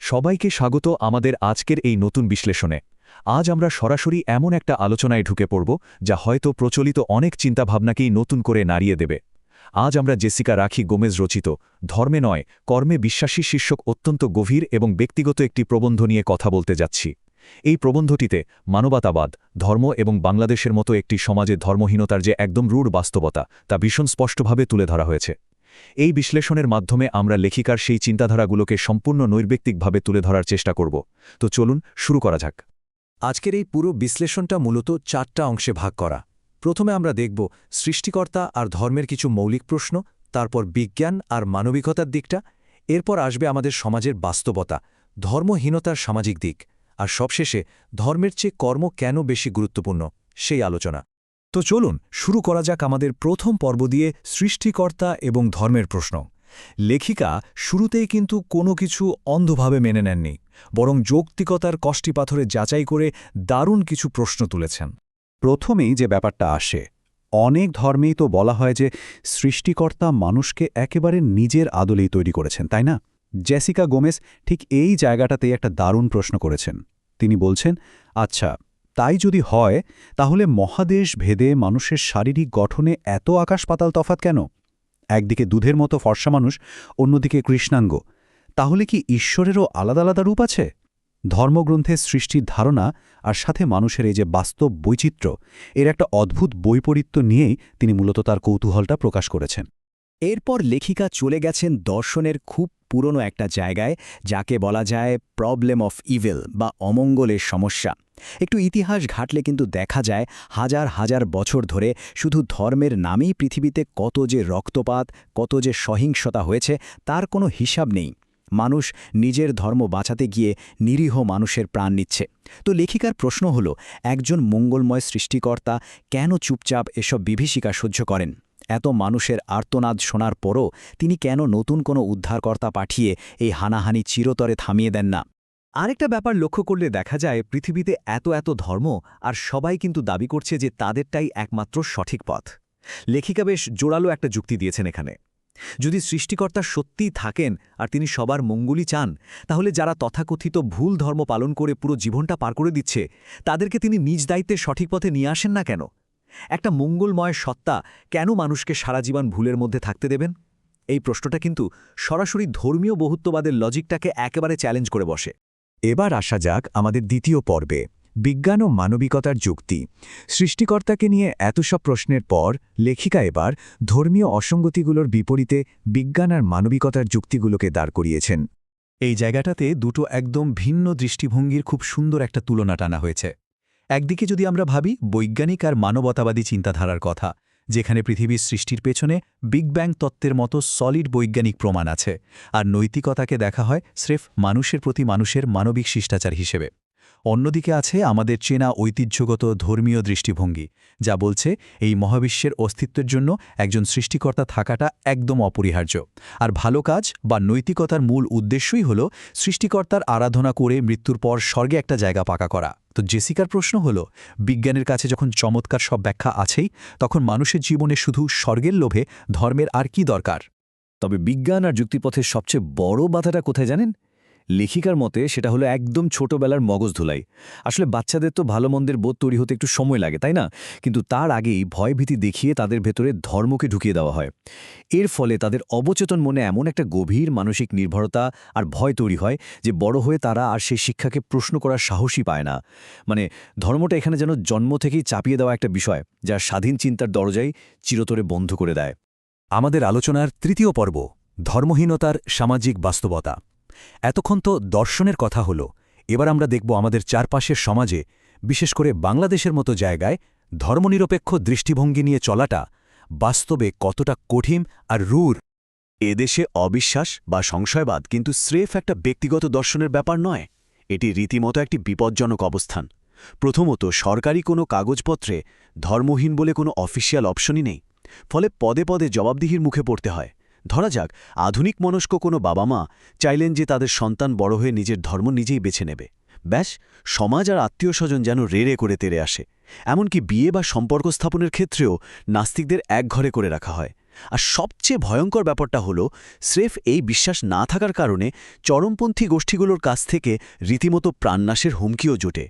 সবাইকে স্বাগত আমাদের আজকের এই নতুন বিশ্লেষণে। আজ আমরা সরাসরি এমন একটা আলোচনায় ঢুকে পড়ব যা হয়তো প্রচলিত অনেক চিন্তাভাবনাকেই নতুন করে নাড়িয়ে দেবে। আজ আমরা জেসিকা রাখি গোমেজ রচিত ধর্মে নয় কর্মে বিশ্বাসী শীর্ষক অত্যন্ত গভীর এবং ব্যক্তিগত একটি প্রবন্ধ নিয়ে কথা বলতে যাচ্ছি। এই প্রবন্ধটিতে মানবতাবাদ, ধর্ম এবং বাংলাদেশের মতো একটি সমাজে ধর্মহীনতার যে একদম রূঢ় বাস্তবতা তা ভীষণ স্পষ্টভাবে তুলে ধরা হয়েছে। এই বিশ্লেষণের মাধ্যমে আমরা লেখিকার সেই চিন্তাধারাগুলোকে সম্পূর্ণ নৈর্ব্যক্তিকভাবে তুলে ধরার চেষ্টা করব। তো চলুন শুরু করা যাক। আজকের এই পুরো বিশ্লেষণটা মূলত 4টা অংশে ভাগ করা। প্রথমে আমরা দেখব সৃষ্টিকর্তা আর ধর্মের কিছু মৌলিক প্রশ্ন, তারপর বিজ্ঞান আর মানবিকতার দিকটা, এরপর আসবে আমাদের সমাজের বাস্তবতা, ধর্মহীনতার সামাজিক দিক, আর সবশেষে ধর্মের চেয়ে কর্ম কেন বেশি গুরুত্বপূর্ণ সেই আলোচনা। তো চলুন শুরু করা যাক আমাদের প্রথম পর্ব দিয়ে সৃষ্টিকর্তা এবং ধর্মের প্রশ্ন। লেখিকা শুরুতেই কিন্তু কোনো কিছু অন্ধভাবে মেনে নেননি, বরং যৌক্তিকতার কষ্টিপাথরে যাচাই করে দারুণ কিছু প্রশ্ন তুলেছেন। প্রথমেই যে ব্যাপারটা আসে, অনেক ধর্মেই তো বলা হয় যে সৃষ্টিকর্তা মানুষকে একেবারে নিজের আদলেই তৈরি করেছেন, তাই না? জেসিকা গোমেজ ঠিক এই জায়গাটাতেই একটা দারুণ প্রশ্ন করেছেন। তিনি বলছেন, আচ্ছা তাই যদি হয় তাহলে মহাদেশ ভেদে মানুষের শারীরিক গঠনে এত আকাশ পাতাল তফাৎ কেন? একদিকে দুধের মতো ফর্সা মানুষ, অন্যদিকে কৃষ্ণাঙ্গ। তাহলে কি ঈশ্বরেরও আলাদা আলাদা রূপ আছে? ধর্মগ্রন্থের সৃষ্টির ধারণা আর সাথে মানুষের এই যে বাস্তব বৈচিত্র্য, এর একটা অদ্ভুত বৈপরীত্য নিয়েই তিনি মূলত তার কৌতূহলটা প্রকাশ করেছেন। এরপর লেখিকা চলে গেছেন দর্শনের খুব পুরনো একটা জায়গায়, যাকে বলা যায় প্রবলেম অফ ইভিল বা অমঙ্গলের সমস্যা। একটু ইতিহাস ঘাটলে কিন্তু দেখা যায় হাজার হাজার বছর ধরে শুধু ধর্মের নামেই পৃথিবীতে কত যে রক্তপাত, কত যে সহিংসতা হয়েছে তার কোনো হিসাব নেই। মানুষ নিজের ধর্ম বাঁচাতে গিয়ে নিরীহ মানুষের প্রাণ নিচ্ছে। তো লেখিকার প্রশ্ন হল, একজন মঙ্গলময় সৃষ্টিকর্তা কেন চুপচাপ এসব বিভীষিকা সহ্য করেন? এত মানুষের আর্তনাদ শোনার পরও তিনি কেন নতুন কোনো উদ্ধারকর্তা পাঠিয়ে এই হানাহানি চিরতরে থামিয়ে দেন না? আরেকটা ব্যাপার লক্ষ্য করলে দেখা যায় পৃথিবীতে এত এত ধর্ম, আর সবাই কিন্তু দাবি করছে যে তাদেরটাই একমাত্র সঠিক পথ। লেখিকা বেশ জোরালো একটা যুক্তি দিয়েছেন এখানে। যদি সৃষ্টিকর্তা সত্যিই থাকেন আর তিনি সবার মঙ্গলই চান, তাহলে যারা তথাকথিত ভুল ধর্ম পালন করে পুরো জীবনটা পার করে দিচ্ছে, তাদেরকে তিনি নিজ দায়িত্বে সঠিক পথে নিয়ে আসেন না কেন? একটা মঙ্গলময় সত্তা কেন মানুষকে সারা জীবন ভুলের মধ্যে থাকতে দেবেন? এই প্রশ্নটা কিন্তু সরাসরি ধর্মীয় বহুত্ববাদের লজিকটাকে একেবারে চ্যালেঞ্জ করে বসে। এবার আসা যাক আমাদের দ্বিতীয় পর্বে, বিজ্ঞান ও মানবিকতার যুক্তি। সৃষ্টিকর্তাকে নিয়ে এত সব প্রশ্নের পর লেখিকা এবার ধর্মীয় অসঙ্গতিগুলোর বিপরীতে বিজ্ঞান আর মানবিকতার যুক্তিগুলোকে দাঁড় করিয়েছেন। এই জায়গাটাতে দুটো একদম ভিন্ন দৃষ্টিভঙ্গির খুব সুন্দর একটা তুলনা টানা হয়েছে। একদিকে যদি আমরা ভাবি বৈজ্ঞানিক আর মানবতাবাদী চিন্তাধারার কথা, যেখানে পৃথিবীর সৃষ্টির পেছনে বিগ ব্যাং তত্ত্বের মতো সলিড বৈজ্ঞানিক প্রমাণ আছে, আর নৈতিকতাকে দেখা হয় স্রেফ মানুষের প্রতি মানুষের মানবিক শিষ্টাচার হিসেবে। অন্যদিকে আছে আমাদের চেনা ঐতিহ্যগত ধর্মীয় দৃষ্টিভঙ্গি, যা বলছে এই মহাবিশ্বের অস্তিত্বের জন্য একজন সৃষ্টিকর্তা থাকাটা একদম অপরিহার্য, আর ভালো কাজ বা নৈতিকতার মূল উদ্দেশ্যই হল সৃষ্টিকর্তার আরাধনা করে মৃত্যুর পর স্বর্গে একটা জায়গা পাকা করা। তো জেসিকার প্রশ্ন হল, বিজ্ঞানের কাছে যখন চমৎকার সব ব্যাখ্যা আছেই, তখন মানুষের জীবনে শুধু স্বর্গের লোভে ধর্মের আর কি দরকার? তবে বিজ্ঞান আর যুক্তিপথের সবচেয়ে বড় বাধাটা কোথায় জানেন? লেখিকার মতে সেটা হলো একদম ছোটবেলার মগজ ধুলাই। আসলে বাচ্চাদের তো ভালো মন্দের বোধ তৈরি হতে একটু সময় লাগে, তাই না? কিন্তু তার আগেই ভয়ভীতি দেখিয়ে তাদের ভেতরে ধর্মকে ঢুকিয়ে দেওয়া হয়। এর ফলে তাদের অবচেতন মনে এমন একটা গভীর মানসিক নির্ভরতা আর ভয় তৈরি হয় যে বড় হয়ে তারা আর সেই শিক্ষাকে প্রশ্ন করার সাহসই পায় না। মানে ধর্মটা এখানে যেন জন্ম থেকেই চাপিয়ে দেওয়া একটা বিষয়, যা স্বাধীন চিন্তার দরজাই চিরতরে বন্ধ করে দেয়। আমাদের আলোচনার তৃতীয় পর্ব, ধর্মহীনতার সামাজিক বাস্তবতা। এতক্ষণ তো দর্শনের কথা হলো, এবার আমরা দেখব আমাদের চারপাশের সমাজে, বিশেষ করে বাংলাদেশের মতো জায়গায় ধর্মনিরপেক্ষ দৃষ্টিভঙ্গি নিয়ে চলাটা বাস্তবে কতটা কঠিন আর রূঢ়। এদেশে অবিশ্বাস বা সংশয়বাদ কিন্তু স্রেফ একটা ব্যক্তিগত দর্শনের ব্যাপার নয়, এটি রীতিমতো একটি বিপজ্জনক অবস্থান। প্রথমত, সরকারি কোনো কাগজপত্রে ধর্মহীন বলে কোনো অফিসিয়াল অপশনই নেই, ফলে পদে পদে জবাবদিহির মুখে পড়তে হয়। ধরা যাক আধুনিক মনস্ক কোনো বাবা মা চাইলেন যে তাদের সন্তান বড় হয়ে নিজের ধর্ম নিজেই বেছে নেবে, ব্যাস সমাজ আর আত্মীয় স্বজন যেন রেড়ে করে তেড়ে আসে। এমনকি বিয়ে বা সম্পর্ক স্থাপনের ক্ষেত্রেও নাস্তিকদের একঘরে করে রাখা হয়। আর সবচেয়ে ভয়ঙ্কর ব্যাপারটা হলো স্রেফ এই বিশ্বাস না থাকার কারণে চরমপন্থী গোষ্ঠীগুলোর কাছ থেকে রীতিমতো প্রাণনাশের হুমকিও জোটে।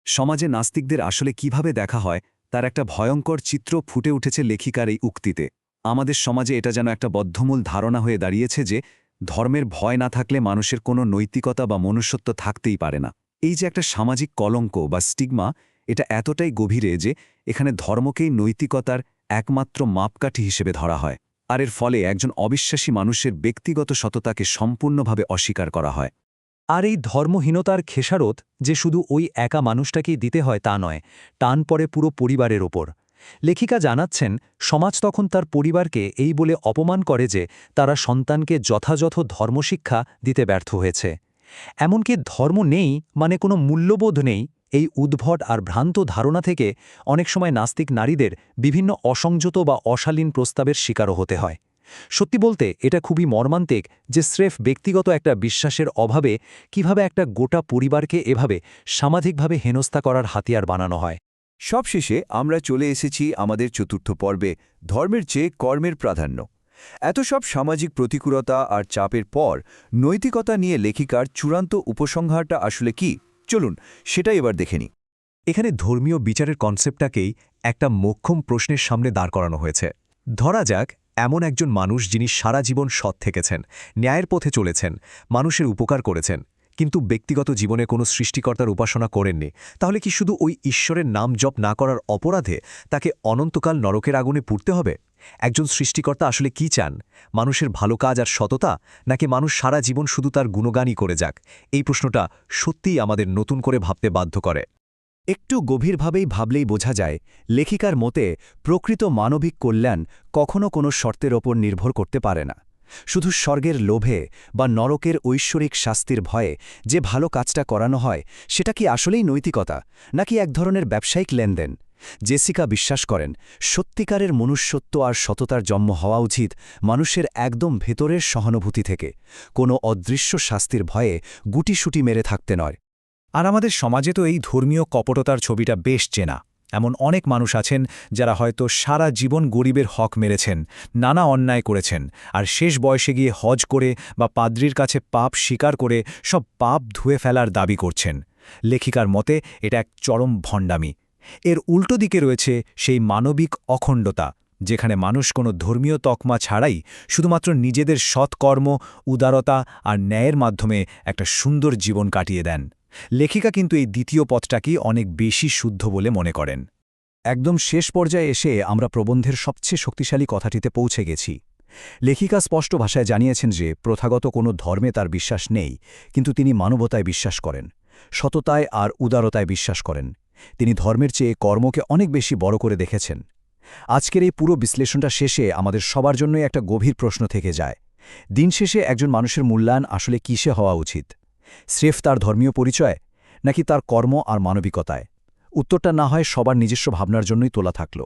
সমাজে নাস্তিকদের আসলে কিভাবে দেখা হয় তার একটা ভয়ঙ্কর চিত্র ফুটে উঠেছে লেখিকার এই উক্তিতে। আমাদের সমাজে এটা যেন একটা বদ্ধমূল ধারণা হয়ে দাঁড়িয়েছে যে ধর্মের ভয় না থাকলে মানুষের কোনো নৈতিকতা বা মনুষ্যত্ব থাকতেই পারে না। এই যে একটা সামাজিক কলঙ্ক বা স্টিগমা, এটা এতটাই গভীরে যে এখানে ধর্মকেই নৈতিকতার একমাত্র মাপকাঠি হিসেবে ধরা হয়, আর এর ফলে একজন অবিশ্বাসী মানুষের ব্যক্তিগত সততাকে সম্পূর্ণভাবে অস্বীকার করা হয়। আর এই ধর্মহীনতার খেসারত যে শুধু ওই একা মানুষটাকেই দিতে হয় তা নয়, টান পড়ে পুরো পরিবারের ওপর। লেখিকা জানাচ্ছেন, সমাজ তখন তার পরিবারকে এই বলে অপমান করে যে তারা সন্তানকে যথাযথ ধর্মশিক্ষা দিতে ব্যর্থ হয়েছে। এমনকি ধর্ম নেই মানে কোনো মূল্যবোধ নেই, এই উদ্ভট আর ভ্রান্ত ধারণা থেকে অনেক সময় নাস্তিক নারীদের বিভিন্ন অসংযত বা অশালীন প্রস্তাবের শিকারও হতে হয়। সত্যি বলতে এটা খুবই মর্মান্তিক যে স্রেফ ব্যক্তিগত একটা বিশ্বাসের অভাবে কিভাবে একটা গোটা পরিবারকে এভাবে সামাজিকভাবে হেনস্থা করার হাতিয়ার বানানো হয়। সবশেষে আমরা চলে এসেছি আমাদের চতুর্থ পর্বে, ধর্মের চেয়ে কর্মের প্রাধান্য। এত সব সামাজিক প্রতিকূলতা আর চাপের পর নৈতিকতা নিয়ে লেখিকার চূড়ান্ত উপসংহারটা আসলে কি, চলুন সেটাই এবার দেখে নিই। এখানে ধর্মীয় বিচারের কনসেপ্টটাকেই একটা মোক্ষম প্রশ্নের সামনে দাঁড় করানো হয়েছে। ধরা যাক এমন একজন মানুষ যিনি সারা জীবন সৎ থেকেছেন, ন্যায়ের পথে চলেছেন, মানুষের উপকার করেছেন, কিন্তু ব্যক্তিগত জীবনে কোনো সৃষ্টিকর্তার উপাসনা করেননি, তাহলে কি শুধু ওই ঈশ্বরের নাম জপ না করার অপরাধে তাকে অনন্তকাল নরকের আগুনে পুড়তে হবে? একজন সৃষ্টিকর্তা আসলে কি চান? মানুষের ভালো কাজ আর সততা, নাকি মানুষ সারা জীবন শুধু তার গুণগানই করে যাক? এই প্রশ্নটা সত্যিই আমাদের নতুন করে ভাবতে বাধ্য করে। একটু গভীরভাবেই ভাবলেই বোঝা যায়, লেখিকার মতে প্রকৃত মানবিক কল্যাণ কখনো কোনো শর্তের ওপর নির্ভর করতে পারে না। শুধু স্বর্গের লোভে বা নরকের ঐশ্বরিক শাস্তির ভয়ে যে ভালো কাজটা করানো হয়, সেটা কি আসলেই নৈতিকতা, নাকি এক ধরনের ব্যবসায়িক লেনদেন? জেসিকা বিশ্বাস করেন, সত্যিকারের মনুষ্যত্ব আর সততার জন্ম হওয়া উচিত মানুষের একদম ভেতরের সহানুভূতি থেকে, কোনো অদৃশ্য শাস্তির ভয়ে গুটিসুটি মেরে থাকতে নয়। আর আমাদের সমাজে তো এই ধর্মীয় কপটতার ছবিটা বেশ চেনা। এমন অনেক মানুষ আছেন যারা হয়তো সারা জীবন গরিবের হক মেরেছেন, নানা অন্যায় করেছেন, আর শেষ বয়সে গিয়ে হজ করে বা পাদ্রির কাছে পাপ স্বীকার করে সব পাপ ধুয়ে ফেলার দাবি করছেন। লেখিকার মতে এটা এক চরম ভণ্ডামি। এর উল্টো দিকে রয়েছে সেই মানবিক অখণ্ডতা, যেখানে মানুষ কোনো ধর্মীয় তকমা ছাড়াই শুধুমাত্র নিজেদের সৎকর্ম, উদারতা আর ন্যায়ের মাধ্যমে একটা সুন্দর জীবন কাটিয়ে দেন। লেখিকা কিন্তু এই দ্বিতীয় পথটাকেই অনেক বেশি শুদ্ধ বলে মনে করেন। একদম শেষ পর্যায়ে এসে আমরা প্রবন্ধের সবচেয়ে শক্তিশালী কথাটিতে পৌঁছে গেছি। লেখিকা স্পষ্ট ভাষায় জানিয়েছেন যে প্রথাগত কোনো ধর্মে তার বিশ্বাস নেই, কিন্তু তিনি মানবতায় বিশ্বাস করেন, সততায় আর উদারতায় বিশ্বাস করেন। তিনি ধর্মের চেয়ে কর্মকে অনেক বেশি বড় করে দেখেছেন। আজকের এই পুরো বিশ্লেষণটা শেষে আমাদের সবার জন্যই একটা গভীর প্রশ্ন থেকে যায়। দিন শেষে একজন মানুষের মূল্যায়ন আসলে কিসে হওয়া উচিত? স্রেফ তার ধর্মীয় পরিচয়, নাকি তার কর্ম আর মানবিকতায়? উত্তরটা না হয় সবার নিজস্ব ভাবনার জন্যই তোলা থাকল।